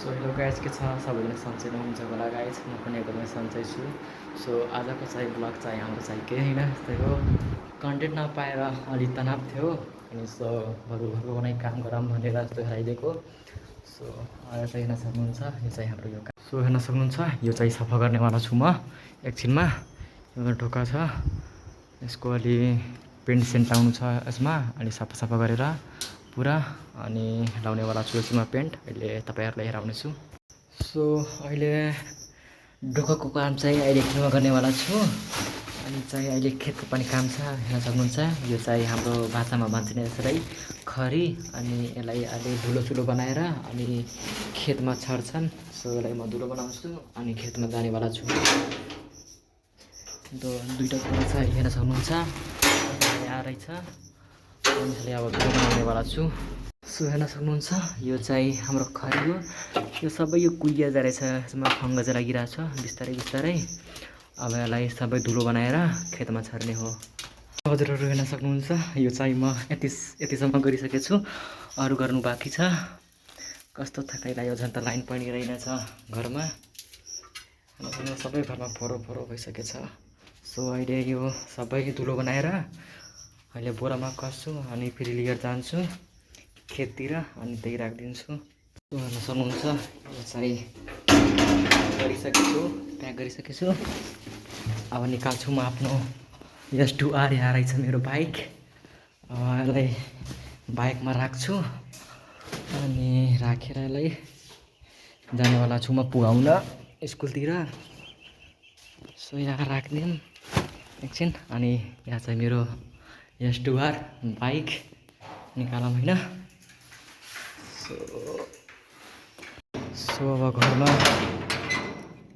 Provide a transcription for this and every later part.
So hello guys के छ सबैजना सन्चै हुनुहुन्छ होला गाइज म पनि एकदमै सन्चै छु। सो आजको चाहिँ ब्लग चाहिँ हाम्रो चाहिँ केही होइन त्यही हो कन्टेन्ट नपाएर अलिक तनाव थियो अनि सो घरको कुनै काम गरौँ भनेर जस्तो हेराइदिएको। सो आज चाहिँ हेर्न सक्नुहुन्छ यो चाहिँ हाम्रो यो काम। सो हेर्न सक्नुहुन्छ यो चाहिँ सफा गर्नेवाला छु म एकछिनमा। यो ढोका छ यसको अलि पेन्ट सेन्ट लाउनु छ यसमा अनि सफा गरेर पुरा अनि लाउनेवाला छु यसमा पेन्ट अहिले तपाईँहरूलाई हेराउनेछु। सो अहिले ढोकाको काम चाहिँ अहिले खेलमा गर्नेवाला छु अनि चाहिँ अहिले खेतको पनि काम छ हेर्न सक्नुहुन्छ। यो चाहिँ हाम्रो भाषामा भन्छन् यसलाई खरी अनि यसलाई अलि धुलो बनाएर अनि खेतमा छर्छन्। सो यसलाई म धुलो बनाउँछु अनि खेतमा जानेवाला छु। दुईवटा कुरा छ हेर्न सक्नुहुन्छ यहाँ रहेछ अनि अब धुलो बनाउनेवाला छु। सो हेर्न सक्नुहुन्छ यो चाहिँ हाम्रो खरी हो। यो सबै यो कुहिया जाँदैछ यसमा फङ्गस लागिरहेको छ बिस्तारै अब यसलाई सबै धुलो बनाएर खेतमा छर्ने हो। हजुरहरू हेर्न सक्नुहुन्छ यो चाहिँ म यतिसम्म गरिसकेको छु अरू गर्नु बाँकी छ। कस्तो थकाइ लाग्यो झन् त लाइन पनि रहेनछ घरमा सबै घरमा फोहोर भइसकेछ। सो अहिले यो सबै धुलो बनाएर अहिले बोरामा कस्छु अनि फेरि लिएर जान्छु खेततिर अनि त्यही राखिदिन्छु। हेर्न सक्नुहुन्छ यो चाहिँ प्याक गरिसकेछु। अब निकाल्छु म आफ्नो S2R। यहाँ रहेछ मेरो बाइक यसलाई बाइकमा राख्छु अनि राखेर यसलाई जानेवाला छु म पुगाउन स्कुलतिर। सो यहाँ राखिदिउँ एकछिन अनि यहाँ चाहिँ मेरो S2R बाइक निकालौँ होइन। सो अब घरमा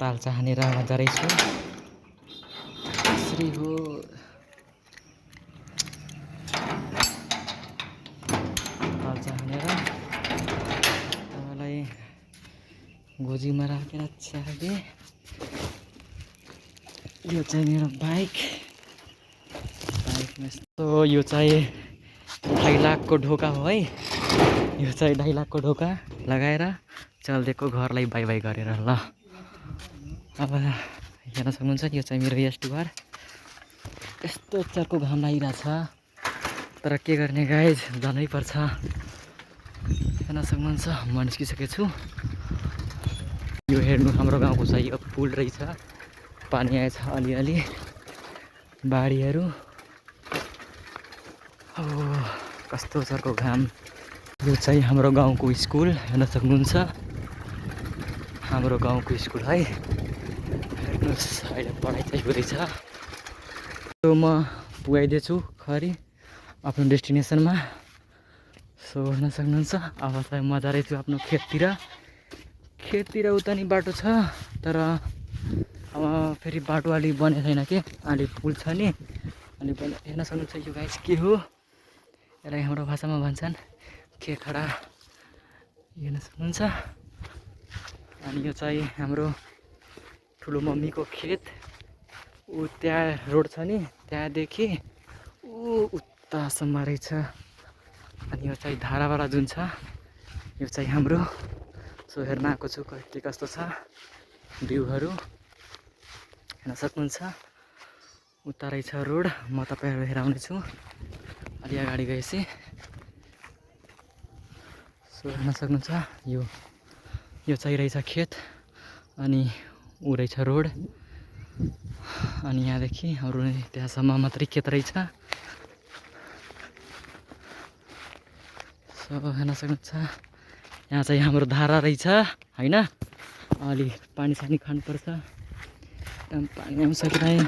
तालचा हानेर जाँदै छु यसरी हो तालचा हानेर मलाई गोजीमा राखेर छ्यादे। यो चाहिँ मेरो बाइकमा यस्तो यो चाहिँ 2.5 लाखको ढोका हो है। यो चाहिँ 2.5 लाखको ढोका लगाएर चल्दिएको घरलाई बाई गरेर ल। अब हेर्न सक्नुहुन्छ यो चाहिँ मेरो S2R। यस्तो चर्को घाम लागिरहेछ तर के गर्ने गाइज जानै पर्छ। हेर्न सक्नुहुन्छ म निस्किसकेको छु। यो हेर्नु हाम्रो गाउँको चाहिँ यो पुल रहेछ पानी आएछ अलिअलि बाढीहरू। कस्तो चर्को घाम। यो चाहिँ हाम्रो गाउँको स्कुल हेर्न सक्नुहुन्छ हाम्रो गाउँको स्कुल है। हेर्नुहोस् अहिले पढाइ चाहिँ हुँदैछ। सो म पुगाइदिएछु खरी आफ्नो डेस्टिनेसनमा। सो हेर्न सक्नुहुन्छ अब चाहिँ म जाँदैछु आफ्नो खेततिर उता नि बाटो छ तर अब फेरि बाटो अलि बनेको छैन कि अलि पुल छ नि अलि हेर्न सक्नुहुन्छ यो गाइस के हो यसलाई हाम्रो भाषामा भन्छन् खेखडा हेर्न सक्नुहुन्छ। अनि यो चाहिँ हाम्रो ठुलो मम्मीको खेत ऊ त्यहाँ रोड छ नि त्यहाँदेखि उतासम्म रहेछ। अनि यो चाहिँ धारावाला जुन छ यो चाहिँ हाम्रो। सो हेर्न आएको छु के कस्तो छ भ्यूहरू हेर्न सक्नुहुन्छ। उता रहेछ रोड म तपाईँहरू हेराउने छु अलि अगाडि गएपछि। सो हेर्न सक्नुहुन्छ यो चाहिँ रहेछ खेत अनि ऊ रहेछ रोड अनि यहाँदेखि अरू त्यहाँसम्म मात्रै खेत रहेछ। सो हेर्न सक्नुहुन्छ यहाँ चाहिँ हाम्रो धारा रहेछ होइन। अलि पानी खानुपर्छ एकदम पानी आउनु सकिरहे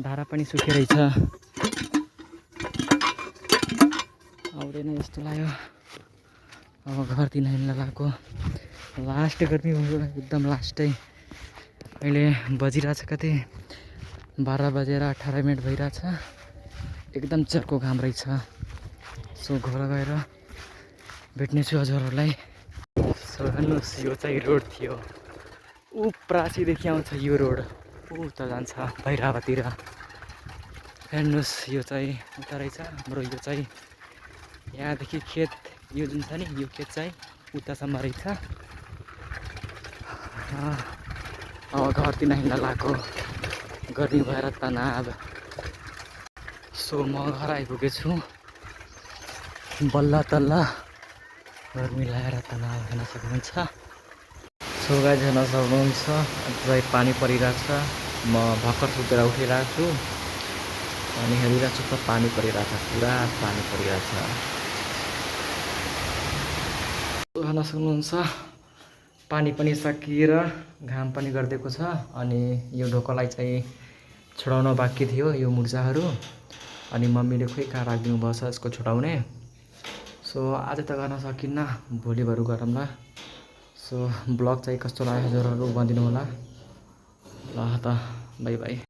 धारा पनि सुकिरहेछ आउँदैन जस्तो लाग्यो। अब घरतिर हिँड्न लगाएको लास्ट गर्मी भयो एकदम लास्टै। अहिले बजिरहेछ कति 12 बजेर 18 मिनट भइरहेछ एकदम चर्को घाम रहेछ। सो घर गएर भेट्नेछु हजुरहरूलाई। सो हेर्नुहोस् यो चाहिँ रोड थियो ऊ प्राचीदेखि आउँछ यो रोड उता जान्छ भैरवतिर। हेर्नुहोस् यो चाहिँ उता रहेछ हाम्रो। यो चाहिँ यहाँदेखि खेत यो जुन छ नि यो खेत चाहिँ उतासम्म रहेछ। अब घरतिर हिँड्न लाग्यो गर्मी भएर तनाव। सो म घर आइपुगेछु बल्ल तल्ल। गर्मी लागेर तनाव हेर्न सक्नुहुन्छ। सो गाइज हेर्न सक्नुहुन्छ अझै पानी परिरहेछ। म भर्खर सुतेर उठिरहेको छु अनि हेरिरहेको छु त पानी परिरहेछ, पुरा पानी परिरहेछ। हेर्न सक्नुहुन्छ पानी पनि सकिएर घाम पनि गरिदिएको छ अनि यो ढोकालाई चाहिँ छोडाउन बाँकी थियो यो मुर्जाहरू अनि मम्मीले खोइ कहाँ राखिदिनु भएछ यसको छोडाउने। सो आज त गर्न सकिन्न, भोलि भरू गरौँला। सो ब्लग चाहिँ कस्तो लाग्यो हजुरहरू भनिदिनु होला। ल त बाई बाई।